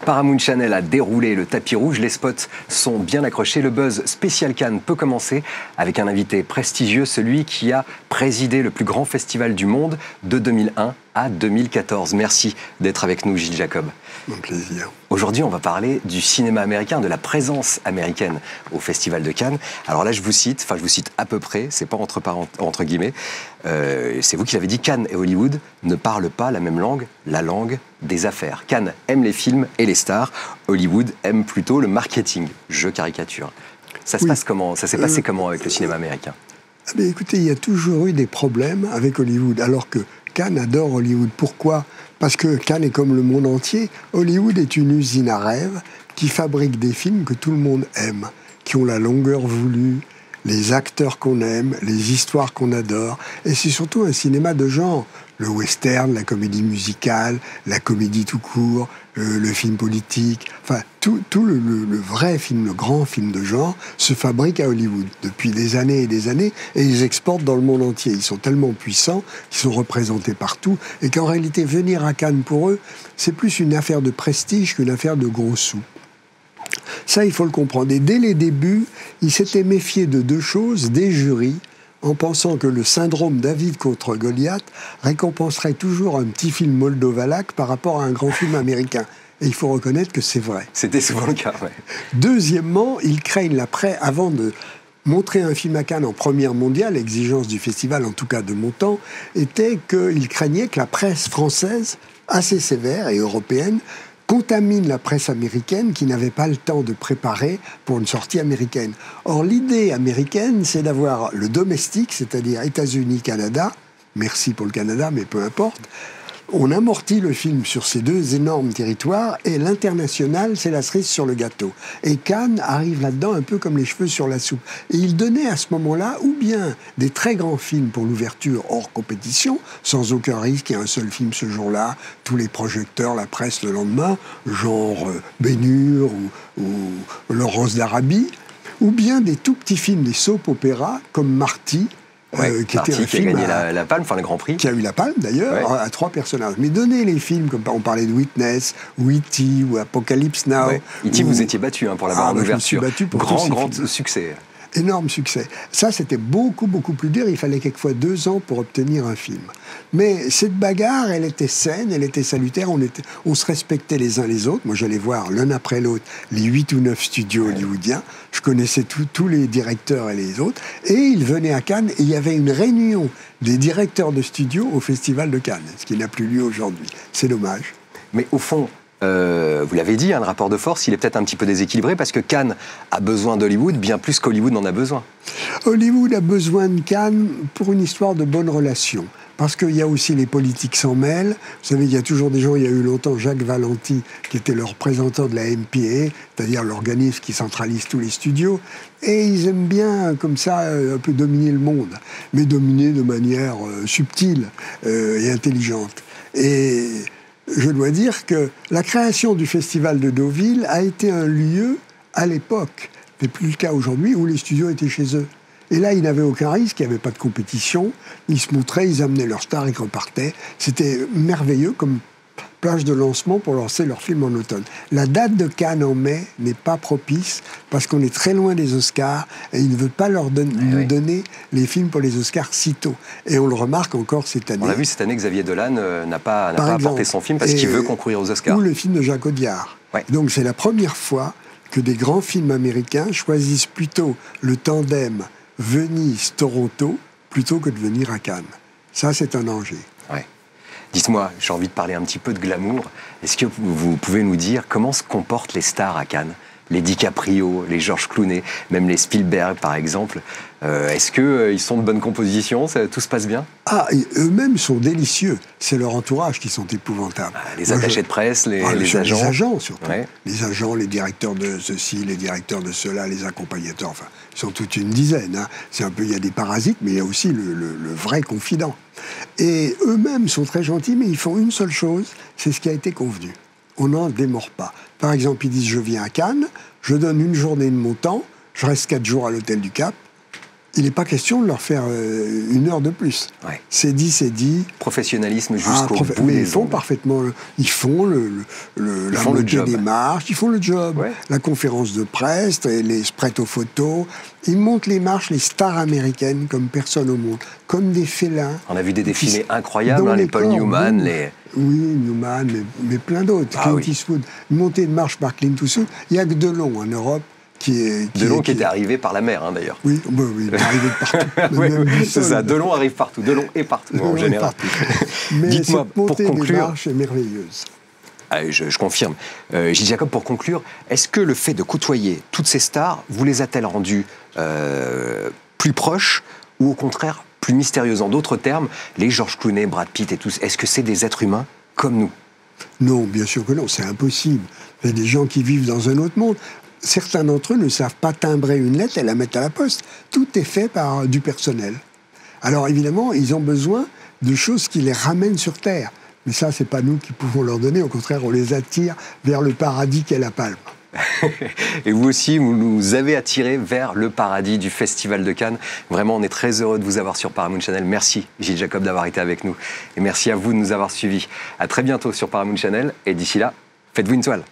Paramount Channel a déroulé le tapis rouge, les spots sont bien accrochés. Le buzz spécial Cannes peut commencer avec un invité prestigieux, celui qui a présidé le plus grand festival du monde de 2001 à 2014. Merci d'être avec nous, Gilles Jacob. Mon plaisir. Aujourd'hui, on va parler du cinéma américain, de la présence américaine au Festival de Cannes. Alors là, je vous cite à peu près, c'est pas entre guillemets, c'est vous qui l'avez dit, Cannes et Hollywood ne parlent pas la même langue, la langue des affaires. Cannes aime les films et les stars, Hollywood aime plutôt le marketing. Je caricature. Ça se passe comment ? Ça s'est passé comment avec le cinéma américain ? Écoutez, il y a toujours eu des problèmes avec Hollywood, alors que Cannes adore Hollywood. Pourquoi ? Parce que Cannes est comme le monde entier. Hollywood est une usine à rêves qui fabrique des films que tout le monde aime, qui ont la longueur voulue, les acteurs qu'on aime, les histoires qu'on adore. Et c'est surtout un cinéma de genre. Le western, la comédie musicale, la comédie tout court, le film politique. Enfin, tout le vrai film, le grand film de genre se fabrique à Hollywood depuis des années, et ils exportent dans le monde entier. Ils sont tellement puissants, ils sont représentés partout, et qu'en réalité, venir à Cannes pour eux, c'est plus une affaire de prestige qu'une affaire de gros sous. Ça, il faut le comprendre. Et dès les débuts, ils s'étaient méfiés de deux choses, des jurys, en pensant que le syndrome David contre Goliath récompenserait toujours un petit film moldovalaque par rapport à un grand film américain. Et il faut reconnaître que c'est vrai. C'était souvent le cas, oui. Deuxièmement, ils craignent avant de montrer un film à Cannes en première mondiale, l'exigence du festival, en tout cas de mon temps, était qu'ils craignaient que la presse française, assez sévère et européenne, contamine la presse américaine qui n'avait pas le temps de préparer pour une sortie américaine. Or, l'idée américaine, c'est d'avoir le domestique, c'est-à-dire États-Unis-Canada, merci pour le Canada, mais peu importe, on amortit le film sur ces deux énormes territoires et l'international, c'est la cerise sur le gâteau. Et Cannes arrive là-dedans un peu comme les cheveux sur la soupe. Et il donnait à ce moment-là ou bien des très grands films pour l'ouverture hors compétition, sans aucun risque, il y a un seul film ce jour-là, tous les projecteurs, la presse le lendemain, genre Ben-Hur ou Laurence d'Arabie, ou bien des tout petits films, des soap-opéras comme Marty, qui était un film qui a gagné la Palme, enfin le Grand Prix. Qui a eu la Palme d'ailleurs, à 3 personnages. Mais donner les films, comme on parlait de Witness, ou E.T. ou Apocalypse Now. Ouais. E.T. vous étiez battu pour la barre en ouverture. Je me suis battu pour grand succès. Énorme succès. Ça, c'était beaucoup plus dur. Il fallait quelquefois 2 ans pour obtenir un film. Mais cette bagarre, elle était saine, elle était salutaire. On se respectait les uns les autres. Moi, j'allais voir l'un après l'autre les 8 ou 9 studios hollywoodiens. Je connaissais tous les directeurs et les autres. Et ils venaient à Cannes et il y avait une réunion des directeurs de studios au Festival de Cannes, ce qui n'a plus lieu aujourd'hui. C'est dommage. Mais au fond, vous l'avez dit, le rapport de force, il est peut-être un petit peu déséquilibré parce que Cannes a besoin d'Hollywood bien plus qu'Hollywood n'en a besoin. Hollywood a besoin de Cannes pour une histoire de bonnes relations. Parce qu'il y a aussi les politiques s'en mêlent. Vous savez, il y a toujours des gens, il y a eu longtemps Jacques Valenti, qui était le représentant de la MPA, c'est-à-dire l'organisme qui centralise tous les studios. Et ils aiment bien, comme ça, un peu dominer le monde, mais dominer de manière subtile et intelligente. Et je dois dire que la création du Festival de Deauville a été un lieu, à l'époque, ce n'est plus le cas aujourd'hui, où les studios étaient chez eux. Et là, ils n'avaient aucun risque, il n'y avait pas de compétition. Ils se montraient, ils amenaient leurs stars, ils repartaient. C'était merveilleux comme plage de lancement pour lancer leur film en automne. La date de Cannes en mai n'est pas propice parce qu'on est très loin des Oscars et ils ne veulent pas nous donner les films pour les Oscars si tôt. Et on le remarque encore cette année. On l'a vu cette année, Xavier Dolan n'a pas apporté son film parce qu'il veut concourir aux Oscars. Ou le film de Jacques Audiard. Ouais. Donc c'est la première fois que des grands films américains choisissent plutôt le tandem Venise-Toronto plutôt que de venir à Cannes. Ça, c'est un danger. Ouais. Dites-moi, j'ai envie de parler un petit peu de glamour. Est-ce que vous pouvez nous dire comment se comportent les stars à Cannes ? Les DiCaprio, les George Clooney, même les Spielberg, par exemple. Est-ce qu'ils sont de bonne composition ? Tout se passe bien ? Eux-mêmes sont délicieux. C'est leur entourage qui sont épouvantables. Les attachés de presse, les agents. Les agents, surtout. Ouais. Les agents, les directeurs de ceci, les directeurs de cela, les accompagnateurs. Enfin, ils sont toute une dizaine. Hein. C'est un peu, il y a des parasites, mais il y a aussi le vrai confident. Et eux-mêmes sont très gentils, mais ils font une seule chose, c'est ce qui a été convenu. On n'en démord pas. Par exemple, ils disent, je viens à Cannes, je donne une journée de mon temps, je reste 4 jours à l'hôtel du Cap, Il n'est pas question de leur faire 1 heure de plus. Ouais. C'est dit, c'est dit. Professionnalisme jusqu'au bout Mais des ils font ongles. parfaitement. Ils font la montée des marches, ils font le job. Ouais. La conférence de presse, ils se prêtent aux photos. Ils montent les marches, les stars américaines, comme personne au monde. Comme des félins. On a vu des défilés incroyables, dont hein, les les Paul corps Newman, bougent. les... Oui, Newman, mais plein d'autres. Ah Clint oui. Eastwood. Une montée de marche par Clint Eastwood. Il n'y a que Delon en Europe qui était arrivé par la mer, hein, d'ailleurs. Oui, il est arrivé de partout. Oui, Même du c'est sol. ça, Delon arrive partout. Delon est partout, en Delon est général. partout. Mais Dites-moi, cette pour montée des conclure... marches est merveilleuse. Ah, je confirme. Gilles Jacob, pour conclure, est-ce que le fait de côtoyer toutes ces stars vous les a-t-elle rendues plus proches ou au contraire plus mystérieuses? En d'autres termes, les George Clooney, Brad Pitt et tous, est-ce que c'est des êtres humains comme nous? Non, bien sûr que non, c'est impossible. Il y a des gens qui vivent dans un autre monde. Certains d'entre eux ne savent pas timbrer une lettre et la mettre à la poste. Tout est fait par du personnel. Alors évidemment, ils ont besoin de choses qui les ramènent sur Terre. Mais ça, c'est pas nous qui pouvons leur donner. Au contraire, on les attire vers le paradis qu'est la Palme. Et vous aussi, vous nous avez attirés vers le paradis du Festival de Cannes. Vraiment, on est très heureux de vous avoir sur Paramount Channel. Merci Gilles Jacob d'avoir été avec nous. Et merci à vous de nous avoir suivis. À très bientôt sur Paramount Channel. Et d'ici là, faites-vous une toile.